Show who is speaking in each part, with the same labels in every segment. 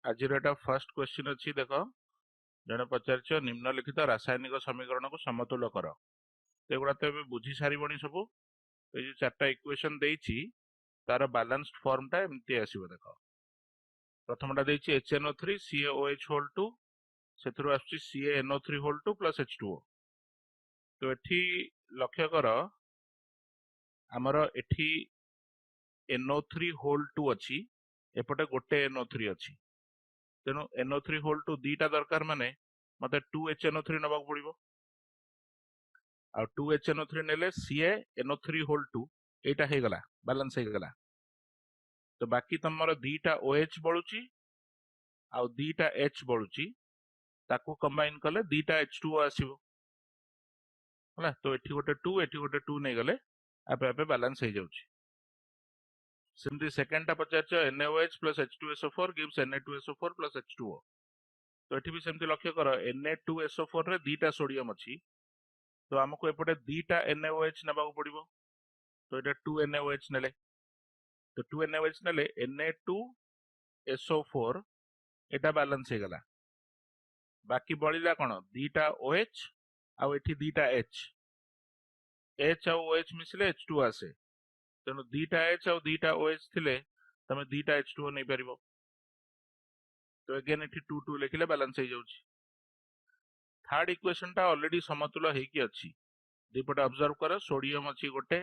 Speaker 1: आज first question अच्छी देख जड़े पचार निम्नलिखित रासायनिक समीकरण को समतुल कर तो एगुड़ा तो बुझी सारी सब ये चार्टा इक्वेशन देती तार बैलेंस्ड फॉर्मटा एमती आसो देख प्रथमटा देती HNO3 CaOH होल 2 से CaNO3 होल 2 प्लस H2O तो एठी लक्ष्य कर आमर एठी NO3 होल 2 अच्छी एपटे गोटे NO3 अच्छी तेणु NO3 होल 2 दीटा दरकार माने मते 2HNO3 नबा पड़िबो आ 2HNO3 नेले CaNO3 होल 2 एटा हे गला बैलेंस हे गला तो बाकी तमरो दीटा OH बळुची आ दीटा H बळुची ताको कंबाइन कले दीटा H2O आसीबो होला तो एठी गोटे 2 नै गले आपे आपे बैलेंस हे जाउची सिंपली सेकंड टा पचार NaOH plus H2SO4 gives Na2SO4 plus H2O तो एठी भी सेमती लक्ष्य कर Na2SO4 रे दीटा सोडियम अछि तो हमको एपटे दीटा NaOH नबाको पड़िबो तो एटा 2 NaOH नेले तो 2 NaOH नेले Na2SO4 एटा बैलेंस हे गला बाकी बळिला कोन दीटा OH आ एठी दीटा H H आ OH मिसले H2 आसे तेणु दीटा H आ दीटा OH थिले तमे दीटा H2O नै परिबो तो अगेन एठी 2 2 लिखिले बैलेंस हे जाउची थर्ड इक्वेशन टा ऑलरेडी समतुल हे की अछि दीपट ऑब्जर्व कर सोडियम अछि गोटे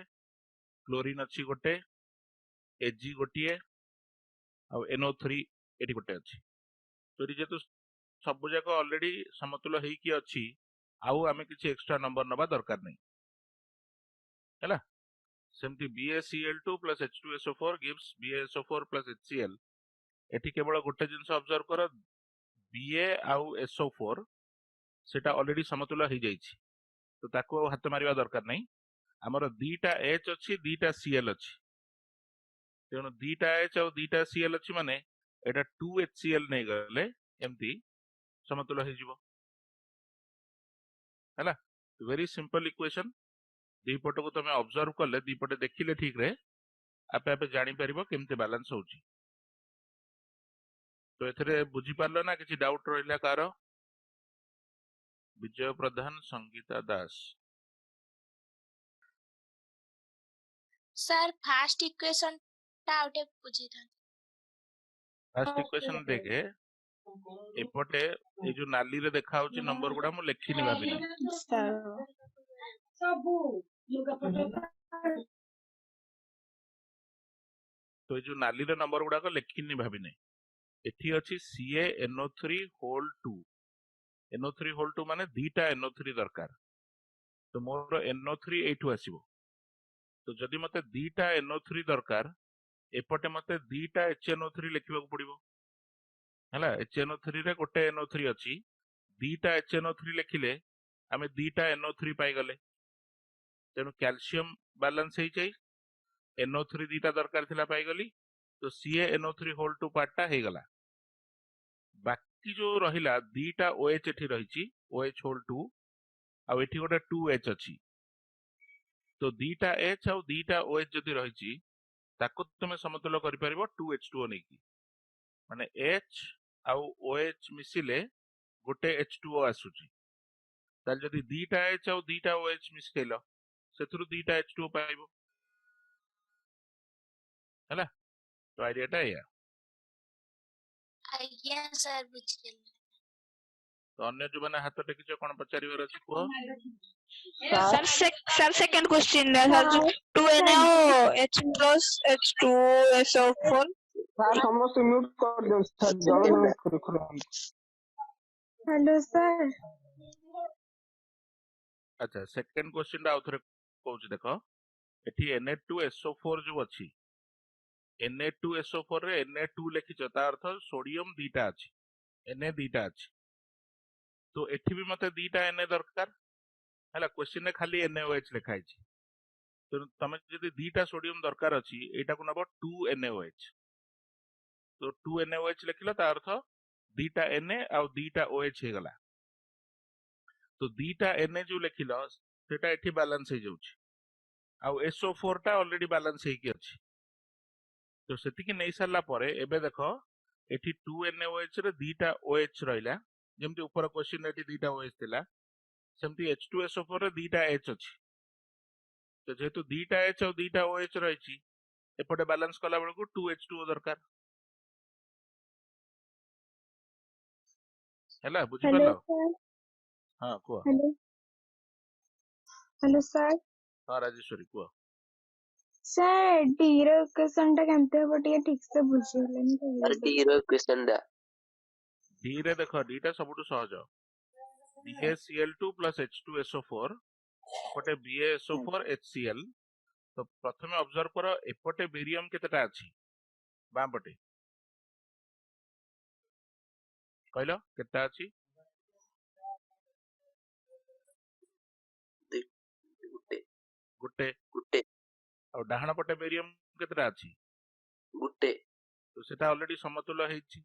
Speaker 1: क्लोरीन अछि गोटे Ag गोटिए आ NO3 एठी गोटे अछि तो एठी जेतु सब जाक ऑलरेडी समतुल हे की अछि आउ आमे किछि एक्स्ट्रा नंबर नबा दरकार नै हैला सेमती BaCl2 plus H2SO4 gives BaSO4 plus HCl एठी केवल गोटे जिंस ऑब्जर्व कर Ba आउ SO4 सेटा ऑलरेडी समतुल हे जाइछि तो ताको हाथ मारिबा दरकार नै हमर दीटा H अछि दीटा Cl अछि तेणु दीटा H आउ दीटा Cl अछि माने एटा 2HCl नै गले एमती समतुल हे जिवो हैला वेरी सिंपल इक्वेशन दीपट को तमे ऑब्जर्व करले दीपटे देखिले ठीक रे आपे आपे जानि परिबो केमते बैलेंस होउची तो एथरे बुझी पारलो ना किछि डाउट रहिला कार विजय प्रधान संगीता दास
Speaker 2: सर फास्ट इक्वेशन टा आउटे बुझी था
Speaker 1: फर्स्ट इक्वेशन देखे एपटे ए जो नाली रे देखा होची नंबर गुडा मु लेखिनी भाबिनी
Speaker 3: सबु
Speaker 1: तो ए जो नाली रे नंबर गुडा को लेखिनी भाबिनी एठी अछि CaNO3 होल 2 NO3 होल 2 माने दीटा NO3 दरकार तो मोर NO3 एठु आसीबो तो जदि मते दीटा NO3 दरकार एपटे मते दीटा HNO3 लिखिबा पड़िबो हैला HNO3 रे गोटे NO3 अछि दीटा HNO3 लिखिले आमे दीटा NO3 पाई गले तेनु कैल्शियम बैलेंस हे जाई NO3 दीटा दरकार थिला पाई गली तो CaNO3 होल 2 पार्टटा हे गला बाकी जो रहिला दीटा OH एठी रहिची OH होल 2 आ एठी गोटे 2H अछि तो दीटा H आ दीटा OH जदि रहिची ताको तुमे समतुल करि परिबो 2H2O नै की माने H आ OH मिसिले गोटे H2O आसुची ताल जदि दीटा H आ दीटा OH मिसकेलो सेथुरु दीटा H2O पाइबो हैला तो आइडियाटा या
Speaker 2: आज्ञा सर बुझी गेल
Speaker 1: तो अन्य जो माने हाथ टेकिछ कोन पचारिवर अछि को
Speaker 4: सर सेकंड क्वेश्चन सर जो 2NaOH plus H2SO4
Speaker 3: सर समस्त म्यूट कर दो सर जल्दी म्यूट करो हेलो सर
Speaker 1: अच्छा सेकंड क्वेश्चन दा आउथरे कहूची देखो एठी Na2SO4 जो अछि Na2SO4 रे Na2 लिखिछ ता अर्थ सोडियम दीटा अछि Na दीटा अछि तो एठी भी मते दीटा Na दरकार हैला क्वेश्चन ने खाली NaOH लिखाइ छी तो तमे जदि दीटा सोडियम दरकार अछि एटा को नबो 2 NaOH तो 2NaOH लिखिल ता अर्थ दीटा Na आ दीटा OH हे गला तो दीटा Na जो लिखिल सेटा एठी बैलेंस हे जाउची आ SO4 टा ऑलरेडी बैलेंस हे की अछि तो सेतिकी नै सरला परे एबे देखो एठी 2NaOH रे दीटा OH रहिला जेमति ऊपर क्वेश्चन एठी दीटा OH थिला सेमति H2SO4 रे दीटा H अछि तो जेहेतु दीटा H और दीटा OH रहिची एपटे बैलेंस कला बेलकु 2H2O दरकार हैला बुझि
Speaker 5: हेलो
Speaker 1: पारलो
Speaker 5: सर
Speaker 1: हां कुआ
Speaker 5: हेलो हेलो सर
Speaker 1: हां राजेश्वरी कुआ
Speaker 5: सर डीर क्वेश्चन टा केमते हबो टिके ठीक से बुझियलेनी
Speaker 6: अरे डी क्वेश्चन दा
Speaker 1: डी रे देखो डी टा सबुटु सहज BaCl2 plus H2SO4 एपटे BaSO4 HCl तो प्रथमे ऑब्जर्व करो एपटे बेरियम केतेटा अछि बाम पटे कहलो केतेटा अछि
Speaker 6: गुटे
Speaker 1: गुटे
Speaker 6: गुटे
Speaker 1: और डाहण पटे बेरियम केतेटा अछि
Speaker 6: गुटे
Speaker 1: तो सेटा ऑलरेडी समतुल्य हेछि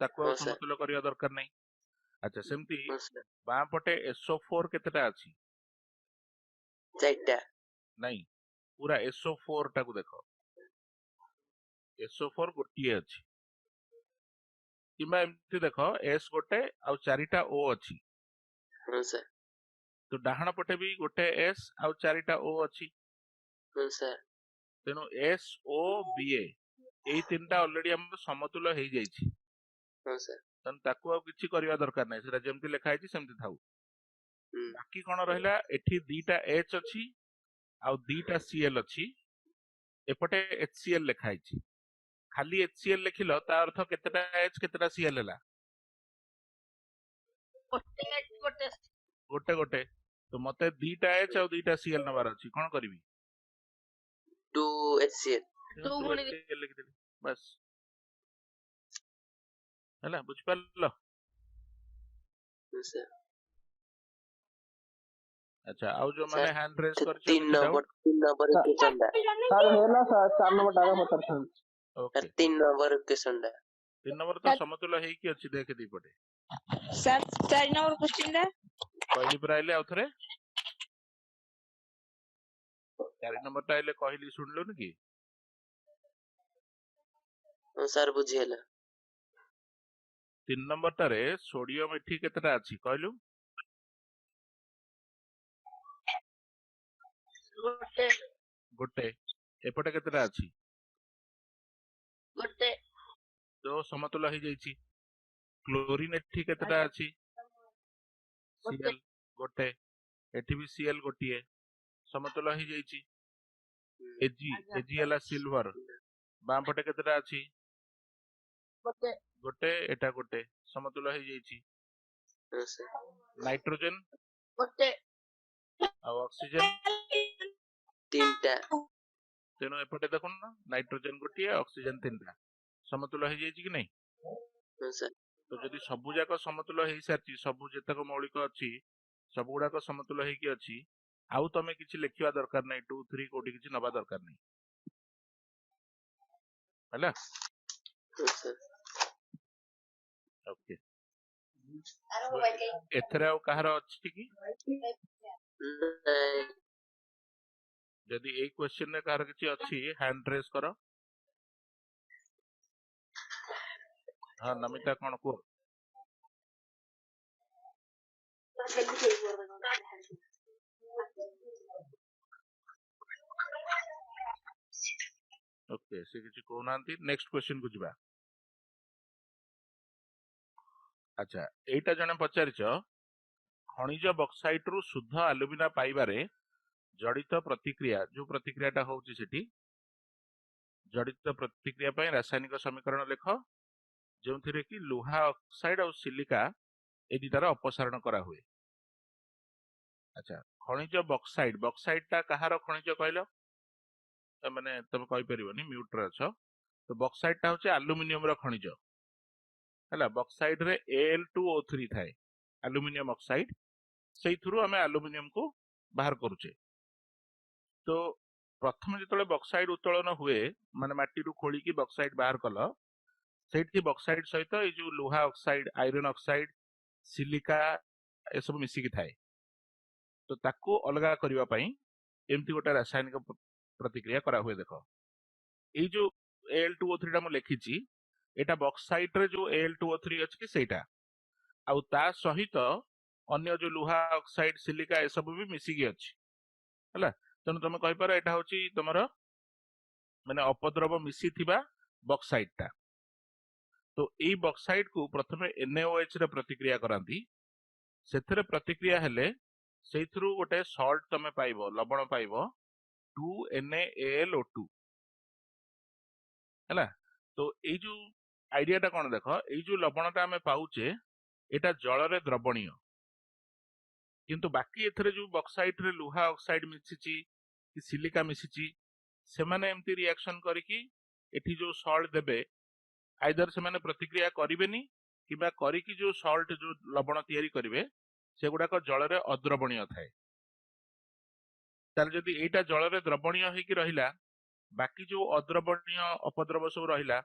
Speaker 1: ताको
Speaker 6: हाँ सर
Speaker 1: समतुल्य करिया दरकार नै अच्छा सेमती
Speaker 6: हाँ सर
Speaker 1: बाम पटे SO4 केतेटा अछि
Speaker 6: चारटा
Speaker 1: नहीं पूरा SO4 टाको देखो SO4 गोटिए अछि किबा एमती देखो S गोटे आ चारिटा O अछि
Speaker 6: हाँ सर
Speaker 1: तो डाहण पटे भी गोटे S आ चारिटा O अछि
Speaker 6: हाँ सर
Speaker 1: तेनु SOBA एई तीनटा ऑलरेडी हम समतुल्य हेइ जाइछि
Speaker 6: हाँ सर
Speaker 1: तन ताको आ किछि करिया दरकार नै सेटा जेमती लेखा हेछि सेमती थाउ बाकी कोन रहिला एठी दीटा H अछि आ दीटा Cl अछि एपटे HCl लेखा हेछि खाली HCl लिखिलो ता अर्थ केतेटा H केतेटा Cl हैला गोटे गोटे तो मते दीटा H और दीटा Cl नबार अछि कोन करबी
Speaker 6: 2 HCl
Speaker 1: 2 HCl लिख देली बस हैला बुझ पारलो
Speaker 6: हाँ सर
Speaker 1: अच्छा आउ जो माने हैंड रेस
Speaker 6: तो
Speaker 1: करछो
Speaker 6: तीन नंबर क्वेश्चन दा
Speaker 3: सर हेला सर 4 नंबर टाका पतर
Speaker 1: ओके
Speaker 6: तीन नंबर क्वेश्चन दा
Speaker 1: 3 नंबर तो समतुल्य हेइ की अछि देख दी पटे
Speaker 4: सर 4 नंबर क्वेश्चन दा
Speaker 1: कहली पर आइले आउथरे 4 नंबर टा आइले कहली सुनलो न की
Speaker 6: हाँ सर बुझियला
Speaker 1: 3 नंबर टारे सोडियम एठी केतेटा अछि कहलु
Speaker 2: गोटे
Speaker 1: गोटे एपटे केतेटा अछि
Speaker 2: गोटे
Speaker 1: तो समतुल्य हेइ जाइछि क्लोरीन एठी केतेटा अछि Cl गोटे एठी भी Cl गोटिए समतुल्य हेइ जाइछि Ag हला सिल्वर बाम पटे केतेटा अछि
Speaker 2: गोटे
Speaker 1: गोटे एटा गोटे समतुल्य हेइ जाइछि
Speaker 6: हाँ सर
Speaker 1: नाइट्रोजन
Speaker 2: गोटे
Speaker 1: आ ऑक्सीजन
Speaker 6: तीनटा
Speaker 1: तेनो एपटे देखुन ना नाइट्रोजन गोटिए ऑक्सीजन तीनटा समतुल्य हेइ जाइछि कि नै
Speaker 6: हाँ सर
Speaker 1: तो जदि सबु जाक समतुल्य हेइ सारछि सबु जेतक मौलिक अछि सबु गुडाक समतुल्य हेइ की अछि आउ तमे किछि लिखिवा दरकार नै 2 3 कोठी किछि नबा दरकार नै हैला
Speaker 6: हाँ सर
Speaker 1: ओके एथरे आउ कहार अछि कि
Speaker 6: नहीं
Speaker 1: जदि एई क्वेश्चन रे कहार किछि अछि हैंड रेस करो हां नमिता कोन को ओके से किछि कोनांती नेक्स्ट क्वेश्चन को जिबा अच्छा एटा जने पचारिछ खनिज बक्साइट रु शुद्ध एल्युमिना पाइबारे जड़ित प्रतिक्रिया जो प्रतिक्रियाटा होउची सेठी जड़ित प्रतिक्रिया पय रासायनिक समीकरण लेख जोंथिरे कि लोहा ऑक्साइड और सिलिका ए दिटार अपसारण करा हुए अच्छा खनिज बक्साइड बक्साइडटा कहार खनिज कहलो माने तमे कहि परिबनी म्यूट रे अछ तो बक्साइडटा होचे एल्युमिनियम रो खनिज हला बक्साइड रे Al2O3 थाए एल्युमिनियम ऑक्साइड सेई थ्रू हमें एल्युमिनियम को बाहर करूचे तो प्रथम जतले बक्साइड उत्तोलन हुए माने माटी रु खोली की बक्साइड बाहर कल ସେଇଠି ବକ୍ସାଇଡ୍ ସହିତ ଏଇ ଯୋଉ ଲୁହା ଅକ୍ସାଇଡ୍, ଆଇରନ୍ ଅକ୍ସାଇଡ୍, ସିଲିକା ଏସବୁ ମିଶିକି ଥାଏ। ତ ତାକୁ ଅଲଗା କରିବା ପାଇଁ ଏମିତି ଗୋଟେ ରାସାୟନିକ ପ୍ରତିକ୍ରିୟା କରାହୁଏ। ଦେଖ ଏଇ ଯୋଉ Al2O3 ଟା ମୁଁ ଲେଖିଛି, ଏଇଟା ବକ୍ସାଇଟ୍ ରେ ଯୋଉ Al2O3 ଅଛି ସେଇଟା, ଆଉ ତା ସହିତ ଅନ୍ୟ ଯୋଉ ଲୁହା ଅକ୍ସାଇଡ୍, ସିଲିକା ଏସବୁ ବି ମିଶିକି ଅଛି ହେଲା। ତେଣୁ ତମେ କହିପାର ଏଇଟା ହଉଛି ତମର ମାନେ ଅପଦ୍ରବ ମିଶିଥିବା ବକ୍ସାଇଟ୍ ଟା। ତ ଏଇ ବକ୍ସାଇଟ୍ କୁ ପ୍ରଥମେ NaOH ରେ ପ୍ରତିକ୍ରିୟା କରାନ୍ତି। ସେଥିରେ ପ୍ରତିକ୍ରିୟା ହେଲେ ସେଇଥିରୁ ଗୋଟେ ସଲ୍ଟ ତମେ ପାଇବ, ଲବଣ ପାଇବ 2NaAlO2 ହେଲା। ତ ଏଇ ଯୋଉ ଆଇଡିଆ ଟା କଣ ଦେଖ, ଏଇ ଯୋଉ ଲବଣଟା ଆମେ ପାଉଛେ ଏଇଟା ଜଳରେ ଦ୍ରବଣୀୟ, କିନ୍ତୁ ବାକି ଏଥିରେ ଯୋଉ ବକ୍ସାଇଟ୍ ରେ ଲୁହା ଅକ୍ସାଇଡ୍ ମିଶିଛି କି ସିଲିକା ମିଶିଛି, ସେମାନେ ଏମିତି ରିଆକ୍ସନ କରିକି ଏଠି ଯୋଉ ସଲ୍ଟ ଦେବେ, ଆଇଦର ସେମାନେ ପ୍ରତିକ୍ରିୟା କରିବେନି କିମ୍ବା କରିକି ଯୋଉ ସଲ୍ଟ ଯୋଉ ଲବଣ ତିଆରି କରିବେ ସେଗୁଡାକ ଜଳରେ ଅଦ୍ରବଣୀୟ ଥାଏ। ତାହେଲେ ଯଦି ଏଇଟା ଜଳରେ ଦ୍ରବଣୀୟ ହେଇକି ରହିଲା, ବାକି ଯୋଉ ଅଦ୍ରବଣୀୟ ଅପଦ୍ରବ ସବୁ ରହିଲା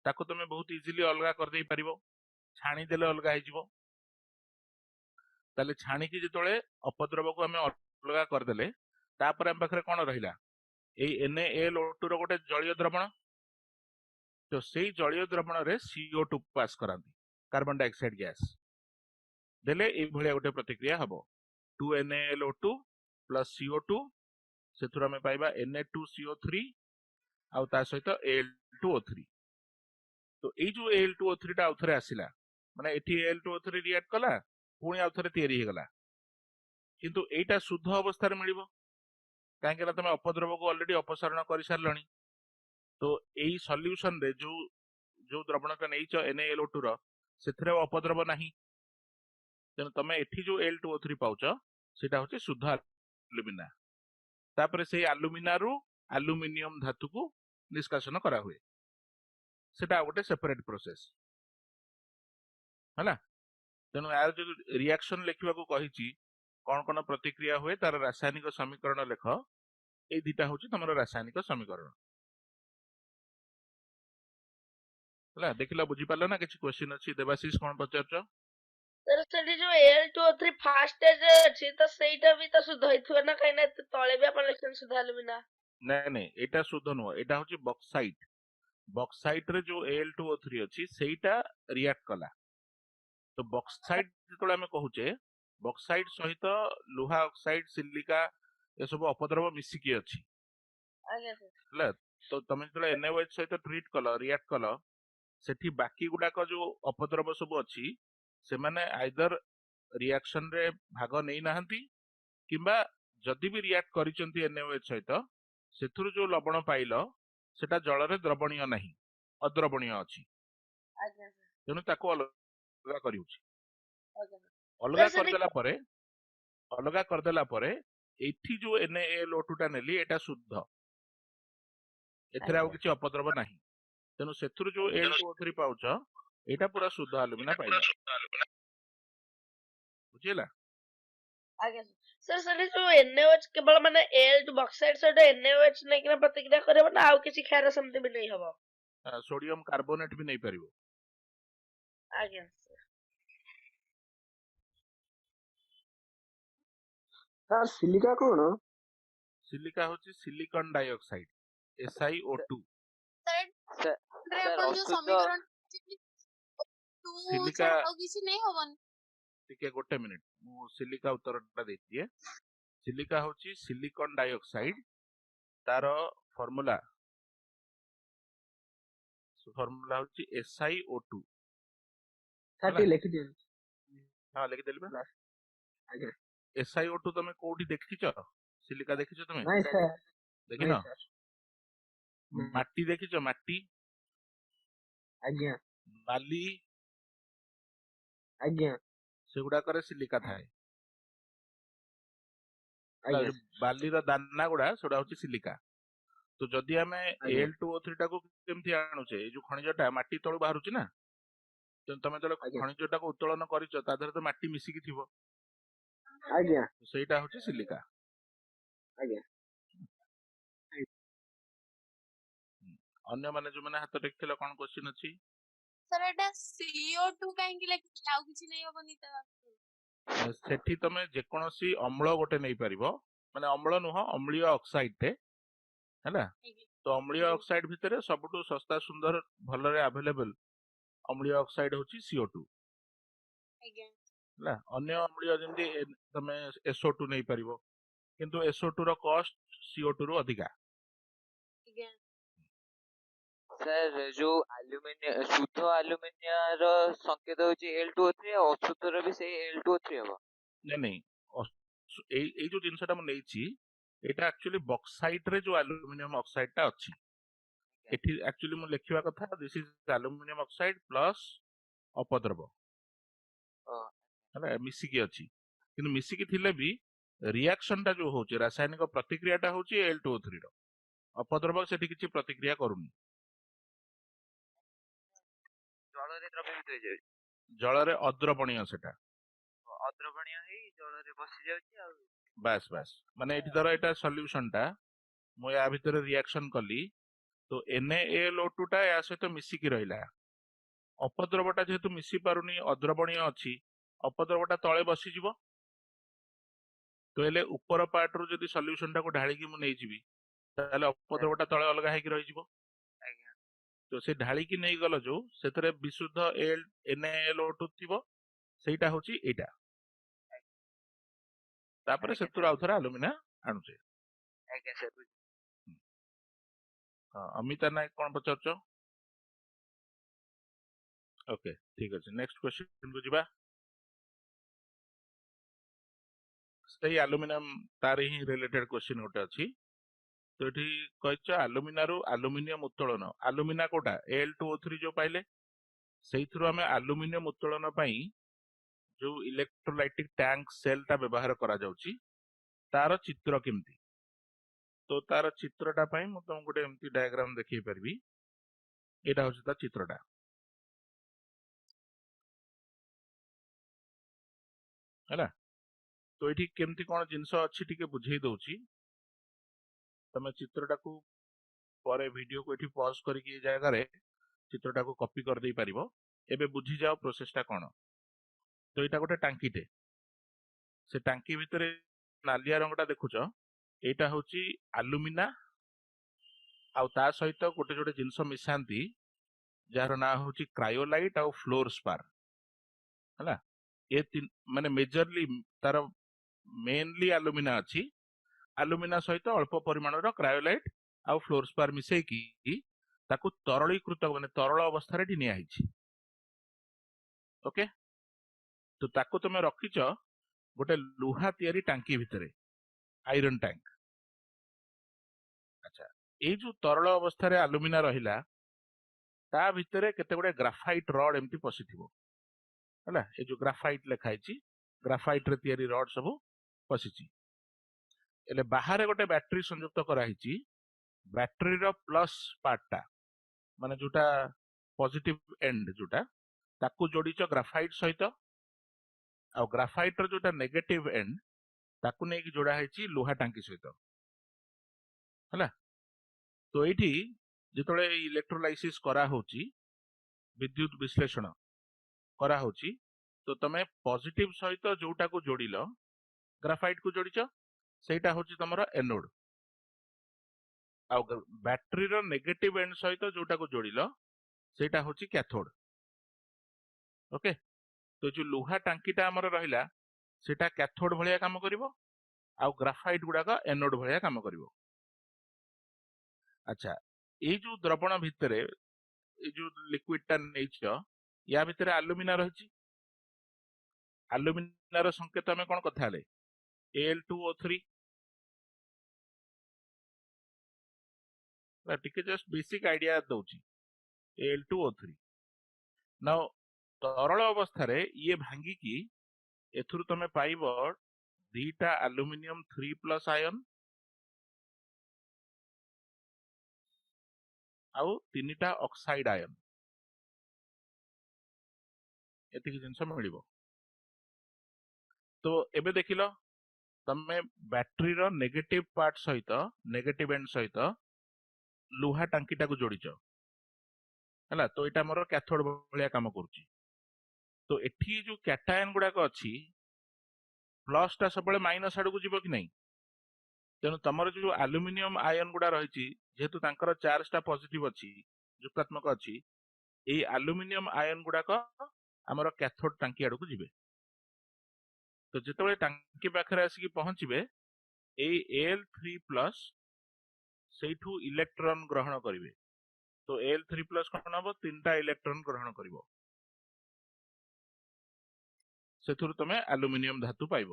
Speaker 1: ତାକୁ ତମେ ବହୁତ ଇଜିଲି ଅଲଗା କରିଦେଇ ପାରିବ, ଛାଣିଦେଲେ ଅଲଗା ହେଇଯିବ। ତାହେଲେ ଛାଣିକି ଯେତେବେଳେ ଅପଦ୍ରବକୁ ଆମେ ଅଲଗା କରିଦେଲେ, ତାପରେ ଆମ ପାଖରେ କଣ ରହିଲା, ଏଇ NaAlO2 ର ଗୋଟେ ଜଳୀୟ ଦ୍ରବଣ। ତ ସେଇ ଜଳୀୟ ଦ୍ରବଣରେ CO2 ପାସ୍ କରାନ୍ତି, କାର୍ବନ ଡାଇଅକ୍ସାଇଡ ଗ୍ୟାସ ଦେଲେ ଏଇଭଳିଆ ଗୋଟେ ପ୍ରତିକ୍ରିୟା ହବ। 2NaAlO2 ପ୍ଲସ୍ CO2, ସେଥିରୁ ଆମେ ପାଇବା Na2CO3 ଆଉ ତା ସହିତ Al2O3। ତ ଏଇ ଯୋଉ Al2O3 ଟା ଆଉଥରେ ଆସିଲା, ମାନେ ଏଠି Al2O3 ରିଆକ୍ଟ କଲା, ପୁଣି ଆଉଥରେ ତିଆରି ହେଇଗଲା, କିନ୍ତୁ ଏଇଟା ଶୁଦ୍ଧ ଅବସ୍ଥାରେ ମିଳିବ, କାହିଁକି ନା ତମେ ଅପଦ୍ରବକୁ ଅଲରେଡି ଅପସାରଣ କରିସାରିଲଣି। ତ ଏଇ ସଲ୍ୟୁସନ ରେ ଯୋଉ ଯୋଉ ଦ୍ରବଣଟା ନେଇଛ NaAlO2 ର, ସେଥିରେ ଆଉ ଅପଦ୍ରବ ନାହିଁ। ତେଣୁ ତମେ ଏଠି ଯୋଉ Al2O3 ପାଉଛ ସେଇଟା ହଉଛି ଶୁଦ୍ଧ ଆଲୁମିନା। ତାପରେ ସେଇ ଆଲୁମିନାରୁ ଆଲୁମିନିୟମ ଧାତୁକୁ ନିଷ୍କାସନ କରାହୁଏ, ସେଟା ଆଉ ଗୋଟେ ସେପାରେଟ ପ୍ରୋସେସ ହେଲା। ତେଣୁ ଏହାର ଯୋଉ ରିଆକ୍ସନ ଲେଖିବାକୁ କହିଛି, କଣ କଣ ପ୍ରତିକ୍ରିୟା ହୁଏ ତାର ରାସାୟନିକ ସମୀକରଣ ଲେଖ। ଏଇ ଦିଟା ହଉଛି ତମର ରାସାୟନିକ ସମୀକରଣ ହେଲା। ଦେଖିଲ, ବୁଝିପାରିଲ ନା? କିଛି କ୍ୱେଶ୍ଚିନ୍ ଅଛି? ଦେବାଶିଷ କଣ ପଚାରୁଛ?
Speaker 2: ତାର ସେଠି ଯୋଉ Al2O3 ଫାଷ୍ଟ ଷ୍ଟେଜରେ ଅଛି, ତ ସେଇଟା ବି ତ ଶୁଦ୍ଧ ହେଇଥିବ ନା, କାହିଁକି ନା ଏତେ ତଳେ ବି ଆପଣ ଲେଖିଛନ୍ତି ଶୁଦ୍ଧ ଆଲୁମିନା।
Speaker 1: ନାଇଁ ନାଇଁ, ଏଇଟା ଶୁଦ୍ଧ ନୁହଁ, ଏଇଟା ହଉଛି ବକ୍ସାଇଟ୍। ବକ୍ସାଇଟ୍ ରେ ଯୋଉ Al2O3 ଅଛି ସେଇଟା ରିଆକ୍ଟ କଲା। ତ ବକ୍ସାଇଟ୍ ଯେତେବେଳେ ଆମେ କହୁଛେ, ବକ୍ସାଇଟ୍ ସହିତ ଲୁହା ଅକ୍ସାଇଡ୍, ସିଲିକା ଏସବୁ ଅପଦ୍ରବ ମିଶିକି ଅଛି
Speaker 2: ଆଜ୍ଞା ସାର୍।
Speaker 1: ହେଲା। ତ ତମେ ଯେତେବେଳେ NaOH ସହିତ ଟ୍ରିଟ୍ କଲ, ରିଆକ୍ଟ କଲ, ସେଠି ବାକି ଗୁଡାକ ଯୋଉ ଅପଦ୍ରବ ସବୁ ଅଛି ସେମାନେ ଆଇଦର ରିଆକ୍ସନ ରେ ଭାଗ ନେଇ ନାହାନ୍ତି, କିମ୍ବା ଯଦି ବି ରିଆକ୍ଟ କରିଛନ୍ତି NaOH ସହିତ, ସେଥିରୁ ଯୋଉ ଲବଣ ପାଇଲ ସେଟା ଜଳରେ ଦ୍ରବଣୀୟ ନାହିଁ, ଅଦ୍ରବଣୀୟ ଅଛି।
Speaker 2: ଆଜ୍ଞା ସାର୍।
Speaker 1: ତେଣୁ ତାକୁ ଅଲଗା କରିଉଛି।
Speaker 2: ଆଜ୍ଞା ସାର୍।
Speaker 1: ଅଲଗା
Speaker 2: ସାର୍ ସେଠି
Speaker 1: କରିଦେଲା ପରେ ଏଇଠି ଯୋଉ NaAlO2 ଟା ନେଲି, ଏଇଟା ଶୁଦ୍ଧ, ଏଥିରେ ଆଉ କିଛି ଅପଦ୍ରବ ନାହିଁ। ତେଣୁ ସେଥିରୁ ଯୋଉ Al2O3 ପାଉଛ, ଏଇଟା ପୁରା ଶୁଦ୍ଧ ଆଲୁମିନା ପାଇଲ। ବୁଝିଲା?
Speaker 2: ଆଜ୍ଞା ସାର୍। ସେଠି ଯୋଉ NaOH କେବଳ ମାନେ Al2 ବକ୍ସାଇଡ୍ ସହିତ NaOH ନେଇକିନା ପ୍ରତିକ୍ରିୟା କରିବ ନା ଆଉ କିଛି କ୍ଷାର ସେମିତି ବି ନେଇ ହବ?
Speaker 1: ସୋଡିୟମ କାର୍ବୋନେଟ ବି ନେଇପାରିବ।
Speaker 2: ଆଜ୍ଞା ସାର୍।
Speaker 3: ସାର୍ ସିଲିକା କଣ?
Speaker 1: ସିଲିକା ହଉଛି ସିଲିକନ ଡାଇଅକ୍ସାଇଡ, SiO2।
Speaker 6: ସାର୍ ଅଶୁଦ୍ଧ
Speaker 1: ସିଲିକା, ଟିକେ ଗୋଟେ ମିନିଟ, ମୁଁ ସିଲିକା ଉତ୍ତରଟା ଦେଇଦିଏ। ସିଲିକା ହଉଛି ସିଲିକନ ଡାଇଅକ୍ସାଇଡ, ତାର ଫର୍ମୁଲା ହଉଛି SiO2।
Speaker 3: ସାର୍ ଟିକେ ଲେଖିଦିଅନ୍ତୁ।
Speaker 1: ହଁ, ଲେଖିଦେଲି ବା।
Speaker 3: ଆଜ୍ଞା।
Speaker 1: SiO2 ତମେ କୋଉଠି ଦେଖିଛ? ସିଲିକା ଦେଖିଛ ତମେ?
Speaker 3: ନାଇଁ ସାର୍,
Speaker 1: ଦେଖିନ?
Speaker 3: ନାଇଁ ସାର୍।
Speaker 1: ମାଟି ଦେଖିଛ? ମାଟି,
Speaker 3: ଆଜ୍ଞା
Speaker 1: ବାଲି,
Speaker 3: ଆଜ୍ଞା
Speaker 1: ସେଗୁଡାକରେ ସିଲିକା ଥାଏ।
Speaker 3: ଆଜ୍ଞା
Speaker 1: ବାଲିର ଦାନା ଗୁଡା ସେଗୁଡା ହଉଛି ସିଲିକା। ତ ଯଦି ଆମେ
Speaker 3: ଆଜ୍ଞା।
Speaker 1: Al2O3 ଟାକୁ କେମିତି ଆଣୁଛେ, ଏଇ ଯୋଉ ଖଣିଜଟା ମାଟି ତଳୁ ବାହାରୁଛି ନା, ତେଣୁ ତମେ ଯେତେବେଳେ
Speaker 3: ଆଜ୍ଞା
Speaker 1: ଖଣିଜଟାକୁ ଉତ୍ତୋଳନ କରିଛ ତା ଦେହରେ ତ ମାଟି ମିଶିକି ଥିବ,
Speaker 3: ଆଜ୍ଞା
Speaker 1: ସେଇଟା ହଉଛି ସିଲିକା।
Speaker 3: ଆଜ୍ଞା।
Speaker 1: ଅନ୍ୟମାନେ ଯୋଉମାନେ ହାତ ଟେକିଥିଲ, କଣ କ୍ୱେଶ୍ଚିନ୍ ଅଛି?
Speaker 7: सर एटा CO2 काहेकि लेखि आउ किछि नै हबनी त
Speaker 1: सेठी तमे जेकोसी अम्ल गोटे नहीं पारिबो माने अम्ल नुह अम्लीय ऑक्साइड टे हैला तो अम्लीय ऑक्साइड भितरे सबटु सस्ता सुंदर भलरे अवेलेबल अम्लीय ऑक्साइड होची CO2 हैला अन्य अम्लीय जेंति तमे SO2 नहीं पारिबो किंतु SO2 रो कॉस्ट CO2 रो अधिका
Speaker 8: सर जो एल्युमिनियम शुद्ध एल्युमिनियम रो संकेत होची Al2O3 और अशुद्ध रो भी से Al2O3 हबो
Speaker 1: नहीं ए जो जिनसटा म नेछि एटा एक्चुअली बॉक्साइट रे जो एल्युमिनियम ऑक्साइड टा अछि एठी एक्चुअली म लेखिवा कथा this is aluminium oxide plus अपद्रव हैला मिसी की अछि किंतु मिसी की थिले भी रिएक्शन टा जो होची रासायनिक प्रतिक्रिया टा होची Al2O3 रो अपद्रव सेठी किछि प्रतिक्रिया करूनी
Speaker 8: जल रे द्रवीभूत हो जाय
Speaker 1: जल रे अद्रवणीय सेटा
Speaker 8: अद्रवणीय हे जल रे बसी जाउची आ
Speaker 1: बस बस माने एठी धर एटा सॉल्यूशन टा मो या भितर रिएक्शन कली तो NaAlO2 टा या सहित मिसी की रहिला अपद्रवटा जेहेतु मिसी पारुनी अद्रवणीय अछि अपद्रवटा तळे बसी जिवो तो एले ऊपर पार्ट रो जदी सॉल्यूशन टा को ढाळी की मु नै जिवि ताले अपद्रवटा तळे अलगा हे की रहि जिवो तो से ढाळी की नै गलो जो सेतरे विशुद्ध NaAlO2 थिबो सेटा होची एटा तापरे सेतुर आउथरा एल्युमिना आणुचे
Speaker 8: आज्ञा सर
Speaker 1: अमिता नायक कोन पचरचो ओके ठीक अछि नेक्स्ट क्वेश्चन को जिबा सही एल्युमिनियम तार ही रिलेटेड क्वेश्चन गोटे अछि तो एठी कहछ एल्युमिना रो एल्युमिनियम उत्तोलन एल्युमिना कोटा Al2O3 जो पाइले सेइथरो हमें एल्युमिनियम उत्तोलन पई जो इलेक्ट्रोलाइटिक टैंक सेल ता व्यवहार करा जाउची तार चित्र केमती तो तार चित्रटा पई मु तुम गोटे एमती डायग्राम देखि परबी एटा होची ता चित्रटा हैला तो एठी केमती कोन जिंस अछि टिके बुझेई दउची तमे चित्रटा को परे वीडियो को एठी पॉज करके ए जगह रे चित्रटा को कॉपी कर देई परिबो एबे बुझी जाओ प्रोसेसटा कोन तो एटा गोटे टांकीटे से टांकी भितरे नालिया रंगटा देखुचो एटा होची एल्युमिना आउ ता सहित गोटे जोटे जिंस मिसांती जार ना होची क्रायोलाइट आउ फ्लोरस्पार हला ए तीन माने मेजरली तार मेनली एल्युमिना अछि एल्युमिना सहित अल्प परिमाण रो क्रायोलाइट आउ फ्लोरस्पार मिसै की ताकू तरलीकृत माने तरल अवस्था रे निया हिची ओके तो ताकू तमे रखिचो गोटे लुहा तयारी टांकी भितरे आयरन टैंक अच्छा ए जो तरल अवस्था रे एल्युमिना रहिला ता भितरे केते गुडे ग्राफाइट रड एमती पसिथिबो हला ए जो ग्राफाइट लेखाइची ग्राफाइट रे तयारी रड सब पसिची एले बाहर गोटे बैटरी संयुक्त करा हिची बैटरी रो प्लस पार्टटा माने जोटा पॉजिटिव एंड जोटा ताकू जोड़ीच ग्राफाइट सहित आ ग्राफाइट रो जोटा नेगेटिव एंड ताकू नै कि जोड़ा हिची लोहा टांकी सहित हला तो एठी जेतोले इलेक्ट्रोलाइसिस करा होची विद्युत विश्लेषण करा होची तो तमे पॉजिटिव सहित जोटा को जोड़िलो ग्राफाइट को जोड़ीच सेटा होची तमरो एनोड आ बैटरी रो नेगेटिव एंड सहित जोटा को जोड़िलो सेटा होची कैथोड ओके तो जो लोहा टांकीटा हमर रहिला सेटा कैथोड भलिया काम करिवो आ ग्राफाइट गुडा का एनोड भलिया काम करिवो अच्छा ए जो द्रवण भितरे ए जो लिक्विडटा नेइछ या भितरे एल्युमिना रहिची एल्युमिना रो संकेत हमें कोन कथा ले Al2O3 टिके जस्ट बेसिक आइडिया दउची Al2O3 नाउ तरल अवस्था रे ये भांगी की एथुरु तमे पाइबो दीटा एल्युमिनियम 3+ आयन आउ तीनिटा ऑक्साइड आयन एतिकी जिंस मिलिबो तो एबे देखिलो तमे बैटरी रो नेगेटिव पार्ट सहित नेगेटिव एंड सहित लोहा टांकीटा को जोड़ीचो ହେଲା ତ ଏଇଟା ଆମର କ୍ୟାଥୋଡ ଭଳିଆ କାମ କରୁଛି। ତ ଏଠି ଯୋଉ କ୍ୟାଟାୟନ ଗୁଡାକ ଅଛି ପ୍ଲସ ଟା ସବୁବେଳେ ମାଇନସ ଆଡକୁ ଯିବ କି ନାହିଁ? ତେଣୁ ତମର ଯୋଉ ଆଲୁମିନିୟମ ଆୟନ ଗୁଡା ରହିଛି ଯେହେତୁ ତାଙ୍କର ଚାର୍ଜ ଟା ପଜିଟିଭ ଅଛି, ଯୁକ୍ତାତ୍ମକ ଅଛି, ଏଇ ଆଲୁମିନିୟମ ଆୟନ ଗୁଡାକ ଆମର କ୍ୟାଥୋଡ ଟାଙ୍କି ଆଡକୁ ଯିବେ। ତ ଯେତେବେଳେ ଟାଙ୍କି ପାଖରେ ଆସିକି ପହଞ୍ଚିବେ ଏଇ Al3+ ସେଇଠୁ ଇଲେକ୍ଟ୍ରନ ଗ୍ରହଣ କରିବେ। ତ Al3+ କଣ ହବ? 3ଟା ଇଲେକ୍ଟ୍ରନ ଗ୍ରହଣ କରିବ, ସେଥିରୁ ତମେ ଆଲୁମିନିୟମ ଧାତୁ ପାଇବ।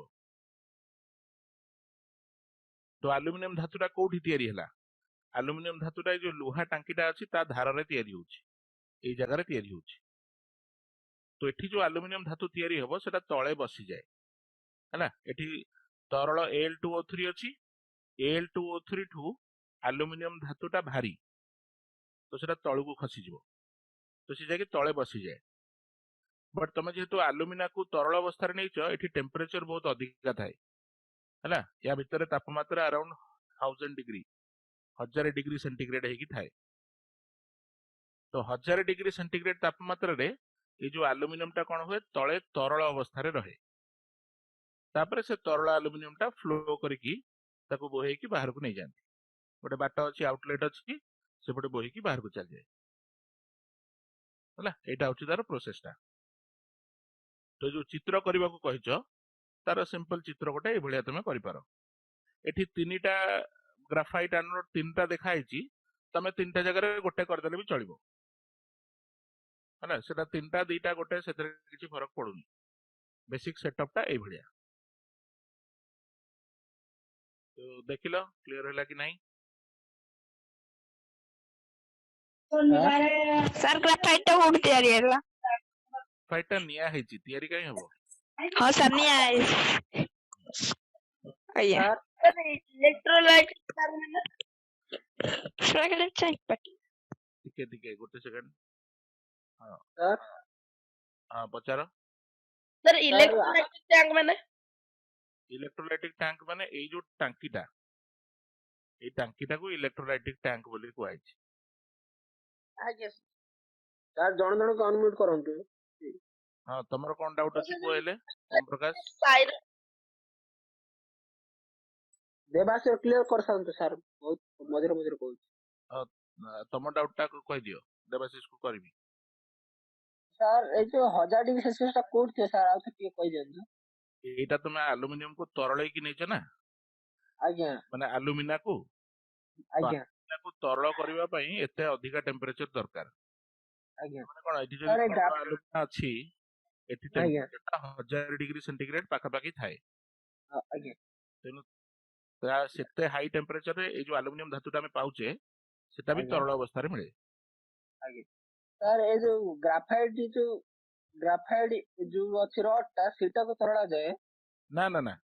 Speaker 1: ତ ଆଲୁମିନିୟମ ଧାତୁଟା କୋଉଠି ତିଆରି ହେଲା? ଆଲୁମିନିୟମ ଧାତୁଟା ଏଇ ଯୋଉ ଲୁହା ଟାଙ୍କିଟା ଅଛି ତା ଧାରରେ ତିଆରି ହଉଛି, ଏଇ ଜାଗାରେ ତିଆରି ହଉଛି। ତ ଏଠି ଯୋଉ ଆଲୁମିନିୟମ ଧାତୁ ତିଆରି ହବ ସେଟା ତଳେ ବସିଯାଏ ହେଲା। ଏଠି ତରଳ Al2O3 ଅଛି, Al2O3 ଠୁ ଆଲୁମିନିୟମ ଧାତୁଟା ଭାରି, ତ ସେଟା ତଳକୁ ଖସିଯିବ, ତ ସେ ଯାଇକି ତଳେ ବସିଯାଏ। ବଟ୍ ତମେ ଯେହେତୁ ଆଲୁମିନାକୁ ତରଳ ଅବସ୍ଥାରେ ନେଇଛ, ଏଠି ଟେମ୍ପରେଚର ବହୁତ ଅଧିକା ଥାଏ ହେଲା। ୟା ଭିତରେ ତାପମାତ୍ରା ଆରାଉଣ୍ଡ 1000 ସେଣ୍ଟିଗ୍ରେଡ ହେଇକି ଥାଏ। ତ 1000 ସେଣ୍ଟିଗ୍ରେଡ ତାପମାତ୍ରାରେ ଏଇ ଯୋଉ ଆଲୁମିନିୟମ ଟା କଣ ହୁଏ? ତଳେ ତରଳ ଅବସ୍ଥାରେ ରହେ। ତାପରେ ସେ ତରଳ ଆଲୁମିନିୟମ ଟା ଫ୍ଲୋ କରିକି ତାକୁ ବୋହେଇକି ବାହାରକୁ ନେଇଯାଆନ୍ତି। ଗୋଟେ ବାଟ ଅଛି, ଆଉଟଲେଟ ଅଛି, ସେପଟେ ବୋହିକି ବାହାରକୁ ଚାଲିଯାଏ ହେଲା। ଏଇଟା ହଉଛି ତାର ପ୍ରୋସେସ ଟା। ତ ଯୋଉ ଚିତ୍ର କରିବାକୁ କହିଛ ତାର ସିମ୍ପଲ ଚିତ୍ର ଗୋଟେ ଏଇଭଳିଆ ତମେ କରିପାର। ଏଠି 3ଟା ଗ୍ରାଫାଇଟ ଆନୋଡ 3ଟା ଦେଖା ହେଇଛି, ତମେ 3ଟା ଜାଗାରେ ଗୋଟେ କରିଦେଲେ ବି ଚଳିବ ହେଲା। ସେଟା 3ଟା 2ଟା ଗୋଟେ, ସେଥିରେ କିଛି ଫରକ ପଡୁନି। ବେସିକ ସେଟଅପ ଟା ଏଇଭଳିଆ। ତ ଦେଖିଲ କ୍ଲିୟର ହେଲା କି ନାହିଁ?
Speaker 4: ସାର୍ ଗ୍ରାଫାଇଟ ଟା କୋଉଠି ତିଆରି ହେଲା?
Speaker 1: ଗ୍ରାଫାଇଟ ଟା ନିଆ ହେଇଛି, ତିଆରି କାହିଁ ହବ?
Speaker 4: ହଁ ସାର୍ ନିଆ ହେଇଛି। ଆଜ୍ଞା
Speaker 2: ଇଲେକ୍ଟ୍ରୋଲାଇଟ
Speaker 1: ଟିକେ ଗୋଟେ ସେକେଣ୍ଡ। ହଁ
Speaker 3: ସାର୍
Speaker 1: ହଁ ପଚାର।
Speaker 2: ସାର୍ ଇଲେକ୍ଟ୍ରୋଲାଇଟିକ ଟ୍ୟାଙ୍କ ମାନେ?
Speaker 1: ଇଲେକ୍ଟ୍ରୋଲାଇଟିକ ଟ୍ୟାଙ୍କ ମାନେ ଏଇ ଯୋଉ ଟାଙ୍କିଟା, ଏଇ ଟାଙ୍କିଟାକୁ ଇଲେକ୍ଟ୍ରୋଲାଇଟିକ ଟ୍ୟାଙ୍କ ବୋଲି କୁହାଯାଇଛି।
Speaker 2: ଆଜ୍ଞା
Speaker 3: ସାର୍ ଜଣେ ଜଣକୁ ଅନମ୍ୟୁଟ କରନ୍ତୁ।
Speaker 1: ହଁ ତମର କଣ ଡାଉଟ ଅଛି କୁହ ହେଲେ? ଓମ ପ୍ରକାଶ
Speaker 2: ସାର୍।
Speaker 3: ଦେବାଶୟ କ୍ଲିୟର କରିସାରନ୍ତୁ ସାର୍, ବହୁତ ମଝିରେ ମଝିରେ କହୁଛି।
Speaker 1: ତମ ଡାଉଟ ଟା କହିଦିଅ, ଦେବାଶିଷ କୁ କରିବି।
Speaker 3: ସାର୍ ଏଇ ଯୋଉ 1000°C ଟା କୋଉଠି ଥିବ ସାର୍, ଆଉ ଟିକେ କହିଦିଅନ୍ତୁ।
Speaker 1: ଏଇଟା ତମେ ଆଲୁମିନିୟମ କୁ ତରଳେଇକି ନେଇଛ ନା,
Speaker 3: ଆଜ୍ଞା
Speaker 1: ମାନେ ଆଲୁମିନାକୁ
Speaker 3: ଆଜ୍ଞା
Speaker 1: ତରଳ କରିବା ପାଇଁ ଏତେ ଅଧିକା ଟେମ୍ପରେଚର ଦରକାର।
Speaker 3: ଆଜ୍ଞା
Speaker 1: ମାନେ କଣ ଏଠି ଯଦି
Speaker 3: ସାର୍ ଏଇ
Speaker 1: ତରଳ ଆଲୁମିନା ଅଛି, ଏଠି
Speaker 3: ଆଜ୍ଞା
Speaker 1: ଟେମ୍ପରେଚର 1000°C ପାଖାପାଖି ଥାଏ।
Speaker 3: ଆଜ୍ଞା
Speaker 1: ତେଣୁ ସେତେ ହାଇ ଟେମ୍ପରେଚରରେ ଏଇ ଯୋଉ ଆଲୁମିନିୟମ ଧାତୁଟା ଆମେ ପାଉଛେ ସେଟା ବି
Speaker 3: ଆଜ୍ଞା
Speaker 1: ତରଳ ଅବସ୍ଥାରେ ମିଳେ।
Speaker 3: ଆଜ୍ଞା ସାର୍ ଏ ଯୋଉ ଗ୍ରାଫାଇଟ ଯୋଉ ଅଛି ରଡ୍ ଟା, ସେଇଟାକୁ ତରଳା ଯାଏ?
Speaker 1: ନା ନା ନା,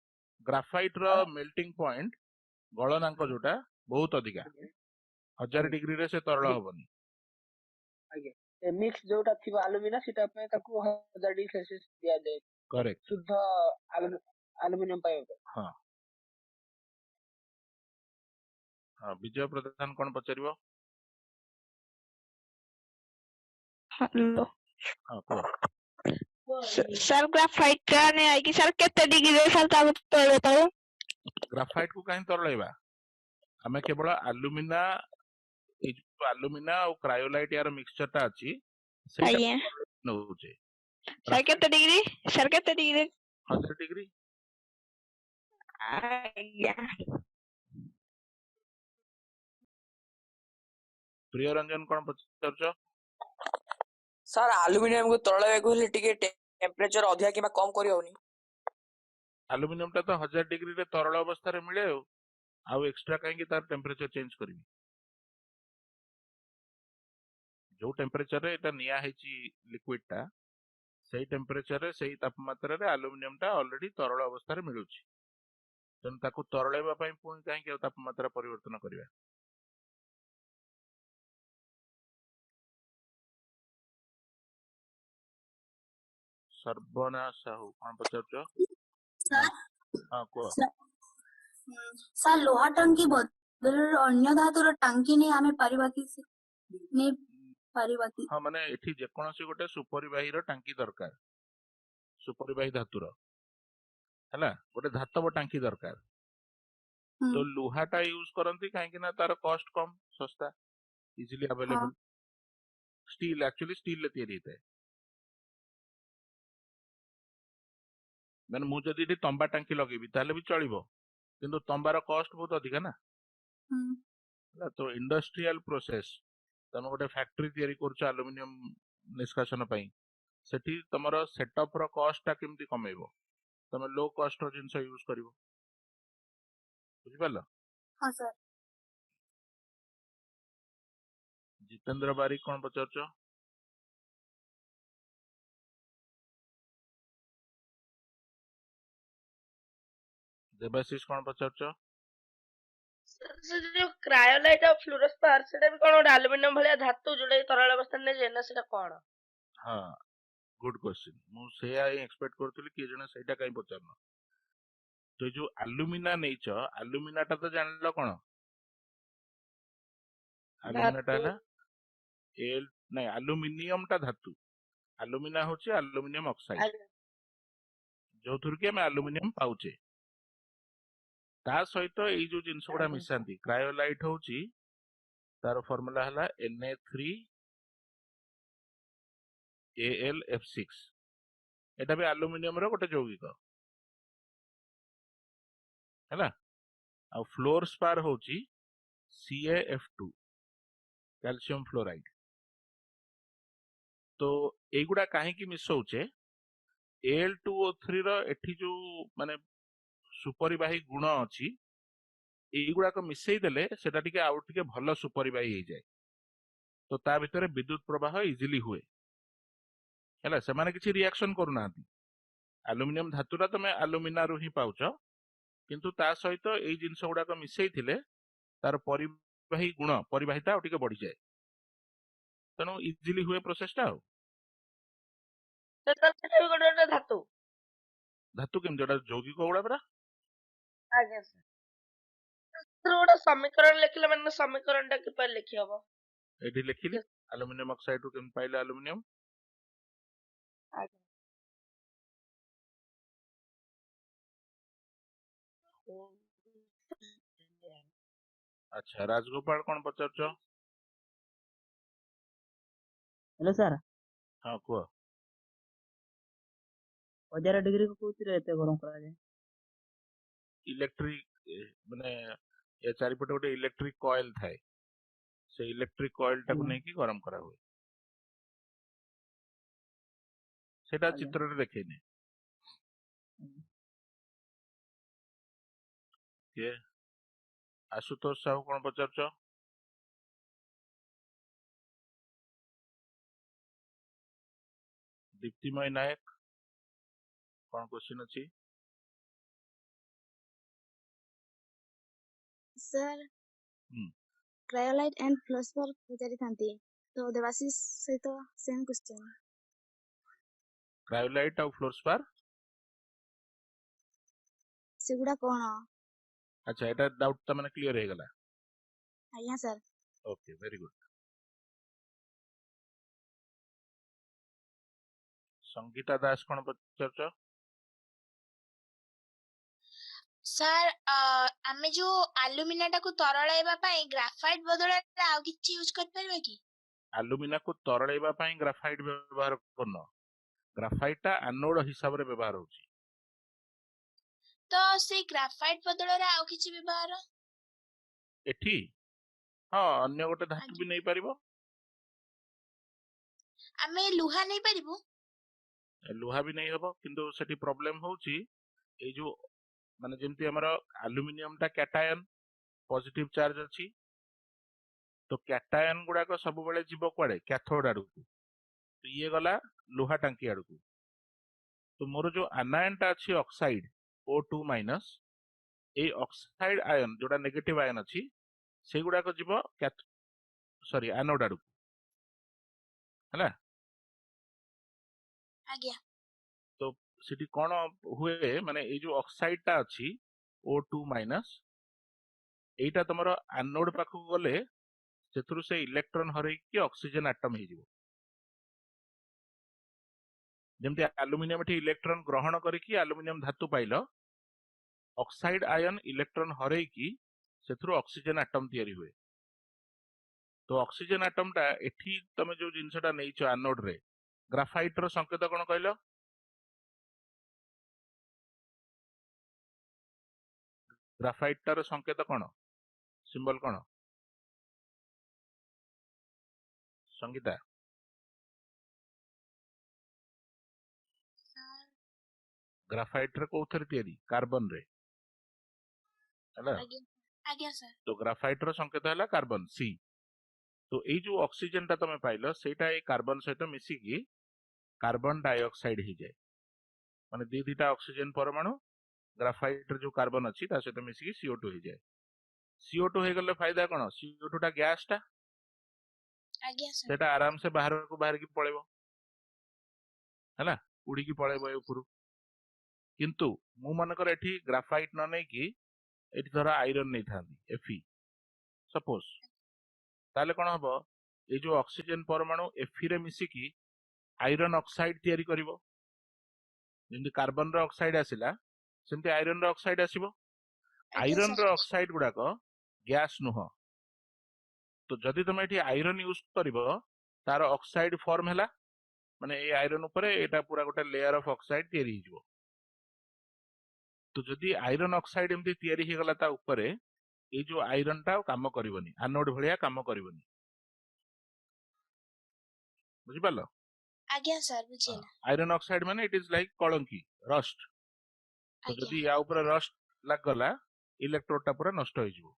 Speaker 1: ଗ୍ରାଫାଇଟ ର ମେଲ୍ଟିଂ ପଏଣ୍ଟ ଗଳନାଙ୍କ ଯୋଉଟା ବହୁତ ଅଧିକା, 1000°ରେ ସେ ତରଳ ହବନି।
Speaker 3: ଆଜ୍ଞା ମିକ୍ସ ଯୋଉଟା ଥିବ ଆଲୁମିନା, ସେଟା ପାଇଁ ତାକୁ 1000°C ଦିଆଯାଏ।
Speaker 1: କରେକ୍ଟ।
Speaker 3: ଶୁଦ୍ଧ ଆଲୁମିନିୟମ ପାଇବା ପାଇଁ।
Speaker 1: ହଁ ହଁ ବିଜୟ ପ୍ରଧାନ କଣ ପଚାରିବ?
Speaker 4: ହ୍ୟାଲୋ
Speaker 1: ହଁ କୁହ।
Speaker 4: ସାର୍ ଗ୍ରାଫାଇଟ ଟା ନେଇକି ସାର୍ କେତେ ଡିଗ୍ରୀରେ ସାର୍ ତାକୁ ତରଳ?
Speaker 1: ଗ୍ରାଫାଇଟ କୁ କାହିଁ ତରଳେଇବା? ଆମେ କେବଳ ଆଲୁମିନା, ଏଇ ଯୋଉ ଆଲୁମିନା ଆଉ କ୍ରାୟୋଲାଇଟ ୟାର ମିକ୍ସଚର ଟା ଅଛି ସେଇଟା
Speaker 4: ଆଜ୍ଞା
Speaker 1: ନଉଛେ।
Speaker 4: ସାର୍ କେତେ ଡିଗ୍ରୀ? ସାର୍ କେତେ ଡିଗ୍ରୀ?
Speaker 1: 1000°।
Speaker 4: ଆଜ୍ଞା
Speaker 1: ପ୍ରିୟ ରଞ୍ଜନ କଣ ପଚାରୁଛ?
Speaker 9: ସାର୍ ଆଲୁମିନିୟମ କୁ ତରଳେଇବାକୁ ହେଲେ ଟିକେ ଟେମ୍ପରେଚର ଅଧିକା କିମ୍ବା କମ କରିହବନି?
Speaker 1: ଆଲୁମିନିୟମ ଟା ତ 1000°ରେ ତରଳ ଅବସ୍ଥାରେ ମିଳେ, ଆଉ ଏକ୍ସଟ୍ରା କାହିଁକି ତାର ଟେମ୍ପରେଚର ଚେଞ୍ଜ କରିବି? ଯୋଉ ଟେମ୍ପରେଚରରେ ଏଟା ନିଆ ହେଇଛି ଲିକ୍ୱିଡ ଟା, ସେଇ ଟେମ୍ପରେଚରରେ ସେଇ ତାପମାତ୍ରାରେ ଆଲୁମିନିୟମ ଟା ଅଲରେଡି ତରଳ ଅବସ୍ଥାରେ ମିଳୁଛି। ତେଣୁ ତାକୁ ତରଳେଇବା ପାଇଁ ପୁଣି କାହିଁକି ଆଉ ତାପମାତ୍ରା ପରିବର୍ତ୍ତନ କରିବା? ସର୍ବନା ସାହୁ କଣ ପଚାରୁଛ? ହଁ କୁହ।
Speaker 10: ସାର୍ ଲୁହା ଟାଙ୍କି ବଦଳରେ ଅନ୍ୟ ଧାତୁର ଟାଙ୍କି ନେଇ ଆମେ ପାରିବା କି? पारिबाती
Speaker 1: हाँ माने एठी जेकोनोसी गोटे सुपरिबाही टांकी दरकार सुपरिबाही धातुर हैला गोटे धातव टांकी दरकार तो लुहाटा यूज करंती काहे ना तार कॉस्ट कम सस्ता इजिली
Speaker 10: हाँ
Speaker 1: अवेलेबल स्टील एक्चुअली स्टील ले तैयारी होता है मैंने मु जदि तंबा टांकी लगेबी ताले भी चलिबो किंतु तंबार कॉस्ट बहुत अधिक ना
Speaker 10: हम्म,
Speaker 1: ହେଲା, तो इंडस्ट्रियल प्रोसेस तुम गोटे फैक्ट्री तैयारी करुଛ आलुमिनियम निष्कासन ପାଇଁ सेठी तमर सेटअप रो कॉस्ट टा केमती कमेइबो तमे लो कॉस्ट रो जिंस यूज करिवो बुझि पालो
Speaker 10: हाँ सर
Speaker 1: जितेंद्र बारिक कोन पचारछ देवाशीष कोन पचारछ
Speaker 2: ସେ ଯୋଉ କ୍ରାୟୋଲାଇଟ୍ ଆଉ ଫ୍ଲୁରୋସ୍ପାର ସେଟା ବି କଣ ଗୋଟେ ଆଲୁମିନିୟମ ଭଳିଆ ଧାତୁ ଯୋଉଟା କି ତରଳ ଅବସ୍ଥାରେ ନେଇଯାଏ ନା ସେଟା କଣ?
Speaker 1: हाँ गुड क्वेश्चन मु सेया एक्सपेक्ट करथुली कि जने सेटा काई पचारनो तो जो आलुमिना नेइछ आलुमिनाटा तो जानलो कोन आलुमिनाटा
Speaker 2: धातु
Speaker 1: हला एल नहीं आलुमिनियम टा धातु आलुमिना होची आलुमिनियम ऑक्साइड
Speaker 2: ଆଜ୍ଞା
Speaker 1: जो थुर के हम आलुमिनियम पाउचे ता सहित एई जो जिंस गुडा
Speaker 2: ଆଜ୍ଞା
Speaker 1: मिसांती क्रायोलाइट होची तार फार्मूला हला Na3AlF6 एटा भी आलुमिनियम रो गोटे यौगिक हैला आ फ्लोरस्पार होची CaF2 कैल्शियम फ्लोराइड तो एगुडा काहे की मिसौचे Al2O3 रो एठी जो माने सुपरिबाही गुण अछि एगुडा को मिसई देले सेटा टिके आउ टिके भलो सुपरिबाही हो जाए तो ता भितरे विद्युत प्रवाह इजिली हुए हैला से माने किछि रिएक्शन करू नांती एल्युमिनियम धातुरा तमे एल्युमिना रु ही पाउछ किंतु ता सहित एई जिंस गुडा को मिसई थिले तार परिबाही गुण परिबाहिता आउ टिके बढ़ी जाए तनो इजिली हुए प्रोसेस टा
Speaker 2: ସେଟା ବି ଗୋଟେ ଗୋଟେ ଧାତୁ
Speaker 1: धातु केम जोडा यौगिक गुडा परा
Speaker 2: ଆଜ୍ଞା ସାର୍ ଗୋଟେ ସମୀକରଣ ଲେଖିଲେ ମାନେ ସମୀକରଣ ଟା କିପରି ଲେଖି ହବ?
Speaker 1: एठी लिखिली एल्युमिनियम ऑक्साइड रु केम पाइले एल्युमिनियम
Speaker 2: ଆଜ୍ଞା
Speaker 1: अच्छा राजगोपाल कोन पचारछ
Speaker 11: हेलो सर
Speaker 1: हां को
Speaker 11: 1000 डिग्री को कोउतिर एते गरम करा जाय
Speaker 1: इलेक्ट्रिक माने या चारिपटे गोटे इलेक्ट्रिक कॉइल थाए से इलेक्ट्रिक कॉइल टाକୁ
Speaker 11: आଜ୍ଞା
Speaker 1: नेकी गरम करा हुए सेटा
Speaker 11: आଜ୍ଞା
Speaker 1: चित्र रे देखैने
Speaker 11: आଜ୍ଞा।
Speaker 1: के आशुतोष साहू कोन पचारछ दीप्तिमय नायक कोन क्वेश्चन अछि
Speaker 5: sir
Speaker 1: hmm
Speaker 5: cryolite and fluorspar पचारिଥାନ୍ତି तो देवाशीष सहित सेम क्वेश्चन
Speaker 1: क्रायोलाइट और फ्लोरस्पार
Speaker 5: सेगुडा कोन?
Speaker 1: अच्छा एटा डाउट त माने क्लियर हे गला
Speaker 5: आज्ञा sir
Speaker 1: okay very good Sangita Das कोन पचारछ
Speaker 10: ସାର୍ ଆମେ ଯୋଉ ଆଲୁମିନାଟାକୁ ତରଳାଇବା ପାଇଁ ଗ୍ରାଫାଇଟ ବଦଳରେ ଆଉ କିଛି ୟୁଜ କରିପାରିବା କି?
Speaker 1: आलुमिना को तरळेबा पई ग्राफाइट व्यवहार करनो ग्राफाइट टा एनोड हिसाब रे व्यवहार होची
Speaker 10: ତ ସେଇ ଗ୍ରାଫାଇଟ ବଦଳରେ ଆଉ କିଛି ବ୍ୟବହାର?
Speaker 1: एठी हां अन्य गोटे धातु
Speaker 10: ଆଜ୍ଞା
Speaker 1: भी नहीं पारिबो
Speaker 10: ଆମେ ଲୁହା ନେଇପାରିବୁ?
Speaker 1: लुहा भी नहीं हबो किंतु सेठी प्रॉब्लम होची ए जो माने जेमती हमर एल्युमिनियम टा कैटायन पॉजिटिव चार्ज अछि तो कैटायन गुडा को सब बेले जीवो कुआडे कैथोड आडू तो ये गला लुहा टांकी आडू तो मोर जो आनायन टा अछि ऑक्साइड O2 माइनस ए ऑक्साइड आयन जोडा नेगेटिव आयन अछि से गुडा को जीवो कैथ सॉरी एनोड आडू हला
Speaker 10: ଆଜ୍ଞା
Speaker 1: तो सिटी कोन हुए माने ए जो ऑक्साइड टा अछि O2 माइनस एटा तमरो एनोड पाखु गले ସେଥିରୁ ସେ ଇଲେକ୍ଟ୍ରନ ହରେଇକି ଅକ୍ସିଜେନ ଆଟମ ହେଇଯିବ। ଯେମିତି ଆଲୁମିନିୟମ ଏଠି ଇଲେକ୍ଟ୍ରନ ଗ୍ରହଣ କରିକି ଆଲୁମିନିୟମ ଧାତୁ ପାଇଲ, ଅକ୍ସାଇଡ ଆୟନ ଇଲେକ୍ଟ୍ରନ ହରେଇକି ସେଥିରୁ ଅକ୍ସିଜେନ ଆଟମ ତିଆରି ହୁଏ। ତ ଅକ୍ସିଜେନ ଆଟମ ଟା ଏଠି ତମେ ଯୋଉ ଜିନିଷଟା ନେଇଛ ଆନୋଡ ରେ, ଗ୍ରାଫାଇଟ ର ସଂକେତ କଣ କହିଲ? ଗ୍ରାଫାଇଟ ଟାର ସଂକେତ କଣ, ସିମ୍ବଲ କଣ? संगीता ग्राफाइट रे कोथरे तयारी कार्बन रे हैला।
Speaker 10: आज्ञा सर।
Speaker 1: तो ग्राफाइट रो संकेत हैला कार्बन सी। तो एई जो ऑक्सीजन ता तमे पाइलो सेटा ए कार्बन सहित मिसी की कार्बन डाइऑक्साइड ही जाए, माने दी दीटा ऑक्सीजन परमाणु ग्राफाइट रे जो कार्बन अछि ता सहित मिसी की CO2 ही जाए। CO2 हे गले फायदा कोन, CO2 टा गैस टा
Speaker 10: आज्ञा सर।
Speaker 1: सेटा आराम से बाहर की पळेबो हैला, उड़ी की पळेबो ए ऊपर। किंतु मु मनकर एठी ग्राफाइट न नै की एठी धरा आयरन नै थांदी Fe सपोज, ताले कोन हबो ए जो ऑक्सीजन परमाणु Fe रे मिसी की आयरन ऑक्साइड तयारी करिवो। जेंति कार्बन रो ऑक्साइड आसिला सेंति आयरन रो ऑक्साइड आसीबो। आयरन रो ऑक्साइड गुडा को गैस नुह। तो जदि तुम एठी आयरन यूज करिवो तार ऑक्साइड फॉर्म हैला, माने ए आयरन ऊपर एटा पूरा गोटे लेयर ऑफ ऑक्साइड तयारी हिजबो। तो जदि आयरन ऑक्साइड एमती तयारी ही गला ता ऊपर ए जो आयरन टा काम करिवनी, एनोड भलिया काम करिवनी। बुझि पालो?
Speaker 10: आज्ञा सर बुझिला।
Speaker 1: आयरन ऑक्साइड माने it is like Kalanki rust. तो जदि या ऊपर रस्ट लाग गला इलेक्ट्रोड टा पूरा नष्ट हो जिवो।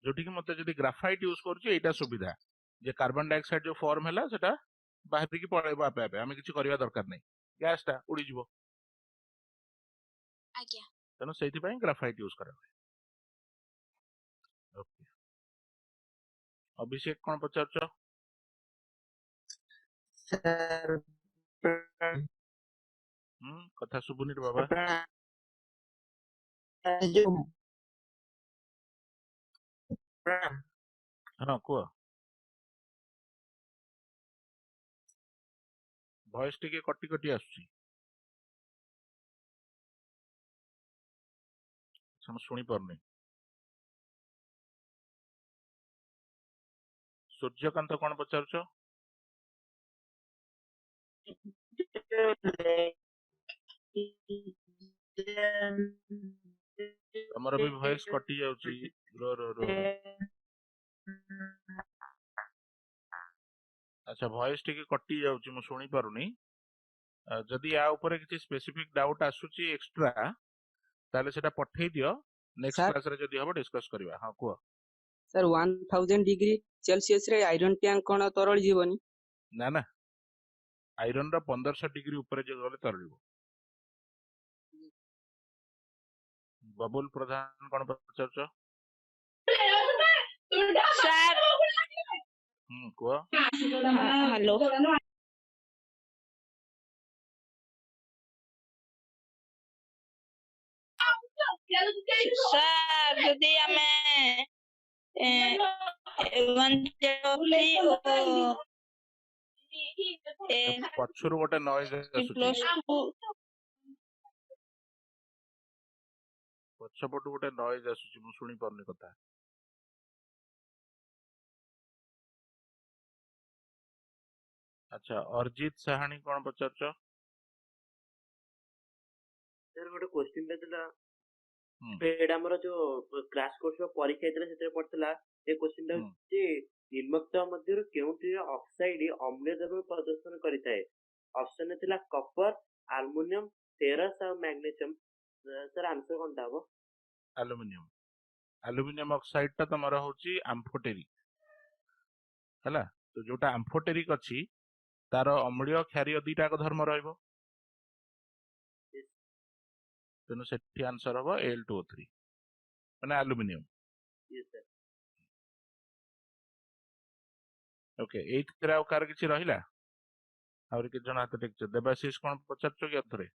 Speaker 1: जोठी कि मते जदि ग्राफाइट यूज करछु एटा सुविधा जे कार्बन डाइऑक्साइड जो फॉर्म हैला सेटा बाहर की पळेबो आपे आपे, हमें किछि करिवा दरकार नै, गैस टा उड़ी जिवो।
Speaker 10: आज्ञा।
Speaker 1: तनो सेति पय ग्राफाइट यूज करा। ओके, अभिषेक कोन पचारछ?
Speaker 6: सर
Speaker 1: कथा सुबुनी रे बाबा।
Speaker 6: जो
Speaker 1: हां को वॉइस टिके कटी कटी आसुची, हम सुनी परनी। सूर्यकांत कोन पचारछ? हमर भी वॉइस कटी जाउची, रो रो रो। अच्छा वॉइस टिके कटी जाउची, मु सुनी पारुनी। जदि या ऊपर किछि स्पेसिफिक डाउट आसुची एक्स्ट्रा ताले सेटा पठेई दियो, नेक्स्ट क्लास रे जदि हबो डिस्कस करबा। हां को
Speaker 3: सर 1000 डिग्री सेल्सियस रे आयरन टैंक कोन तरल जीवनी?
Speaker 1: ना ना, आयरन रो 1500 डिग्री ऊपर जे गले तरलिबो। बबुल प्रधान कोन पचारछ?
Speaker 4: सर
Speaker 1: को
Speaker 4: हेलो सर, जदि हमें
Speaker 1: पछुर गोटे नॉइज आसुची, पछपटु गोटे नॉइज आसुची, मु सुनी परनी कथा। अच्छा अरजीत साहानी कोन पचारछ?
Speaker 12: सर गोटे क्वेश्चन देला एडा हमर जो क्राश कोर्स परीक्षा हेतला सेते पड़तला ए क्वेश्चन दा जे निम्नलिखित मध्यरु केउटी ऑक्साइड अम्लीय द्रव्य प्रदर्शन करिताय? ऑप्शन थिला कॉपर, एल्युमिनियम, फेरस और मैग्नीशियम। सर आंसर कोनटा हो?
Speaker 1: एल्युमिनियम। एल्युमिनियम ऑक्साइड ता तमरा होची एम्फोटेरिक हैला। तो जोटा एम्फोटेरिक अछि तार अम्लीय क्षारीय दुईटा धर्म रहइबो, तेनु सेठी आंसर हबो Al2O3 माने एल्युमिनियम।
Speaker 12: Yes sir.
Speaker 1: ओके, एइत तेरा कार किछि रहिला? और कि जन हाथ टेक देबाशीष कोन पचारछ कि अथरे?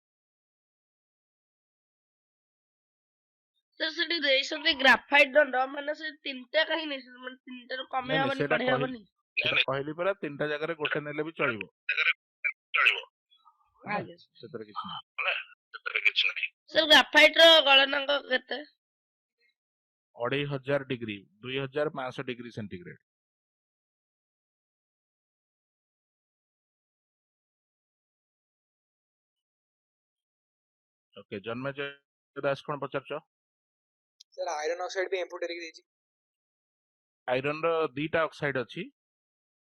Speaker 2: ସାର୍ ସେଠି ଦେଇଛନ୍ତି ଗ୍ରାଫାଇଟ ଦଣ୍ଡ ମାନେ ସେ ତିନିଟା କାହିଁ ନେଇଛନ୍ତି ମାନେ ତିନିଟାରୁ କମେଇ
Speaker 1: ନାଇଁ ନାଇଁ
Speaker 2: ହବନି
Speaker 1: ସେଇଟା
Speaker 2: ବଢେଇ ହବନି?
Speaker 1: କହିଲି ପରା ତିନିଟା ଜାଗାରେ ଗୋଟେ ନେଲେ ବି ଚଳିବ,
Speaker 2: ଆଜ୍ଞା
Speaker 1: ସେଥିରେ କିଛି ନାହିଁ।
Speaker 2: ସାର୍ ଗ୍ରାଫାଇଟ ର ଗଳନାଙ୍କ କେତେ?
Speaker 1: 2500 degree 2500 degree centigrade. Okay Janmejay Das कौन पचारछ?
Speaker 13: सर आयरन ऑक्साइड भी एम्फोटेरिक ଦେଇଛି।
Speaker 1: आयरन रो दीटा ऑक्साइड अछि,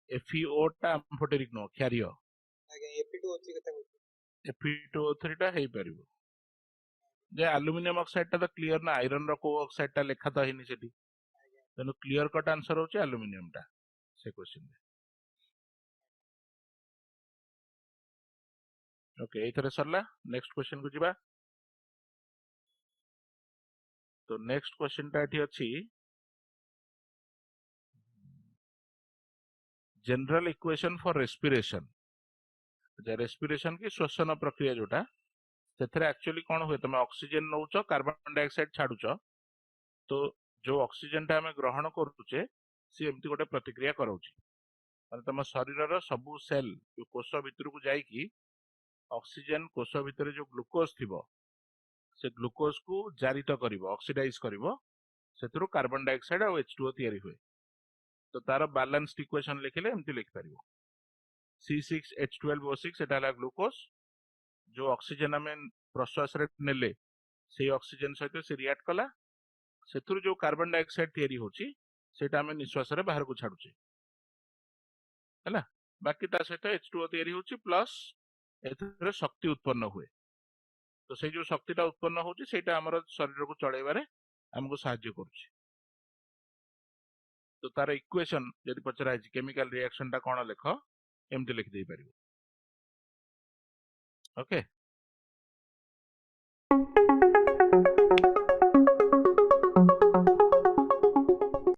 Speaker 1: FeO टा एम्फोटेरिक नो क्षारीय,
Speaker 13: आगे Fe2O3 केते होची?
Speaker 1: Fe2O3 टा हेई परिबो जे एल्युमिनियम ऑक्साइड टा तो क्लियर ना, आयरन रो को ऑक्साइड टा लेखा तो हेनी सेठी, तेनु क्लियर कट आंसर होची एल्युमिनियम टा से क्वेश्चन में। ओके एथरे सरला, नेक्स्ट क्वेश्चन को जिबा। तो नेक्स्ट क्वेश्चन टा एठी अछि general equation for respiration. Respiration की श्वसन प्रक्रिया जोटा सेथरे एक्चुअली कौन हुए, तुम ऑक्सीजन नौच कार्बन डाइऑक्साइड छाड़ुच, तो जो ऑक्सीजन टा हमें ग्रहण करुचे सी एमती गोटे प्रतिक्रिया कराउची, माने तुम शरीर सबू सेल जो कोष भितर को जाइकी ऑक्सीजन कोष भितर जो ग्लूकोज थिबो से ग्लूकोज को जारित करिवो, ऑक्सीडाइज करिवो, सेथुरु कार्बन डाइऑक्साइड और H2O तैयारी हुए। तो तार बैलेंस्ड इक्वेशन लिखिले एमती लिख पारिबो C6H12O6 एटा हला ग्लूकोज, जो ऑक्सीजन हमें प्रश्वास रे नेले से ऑक्सीजन सहित से रिएक्ट कला, सेथुरु जो कार्बन डाइऑक्साइड तैयारी होची सेटा हमें निश्वास रे बाहर को छाडुचे हैला, बाकी ता सहित H2O तैयारी होची प्लस एथरे शक्ति उत्पन्न हुए। तो से जो शक्तिटा उत्पन्न होची सेटा हमर शरीर को चलेबारे हमको सहायता करूची। तो तार इक्वेशन यदि पचरा केमिकल रिएक्शन टा कोन लेख एमती लिख दे पारिबो। ओके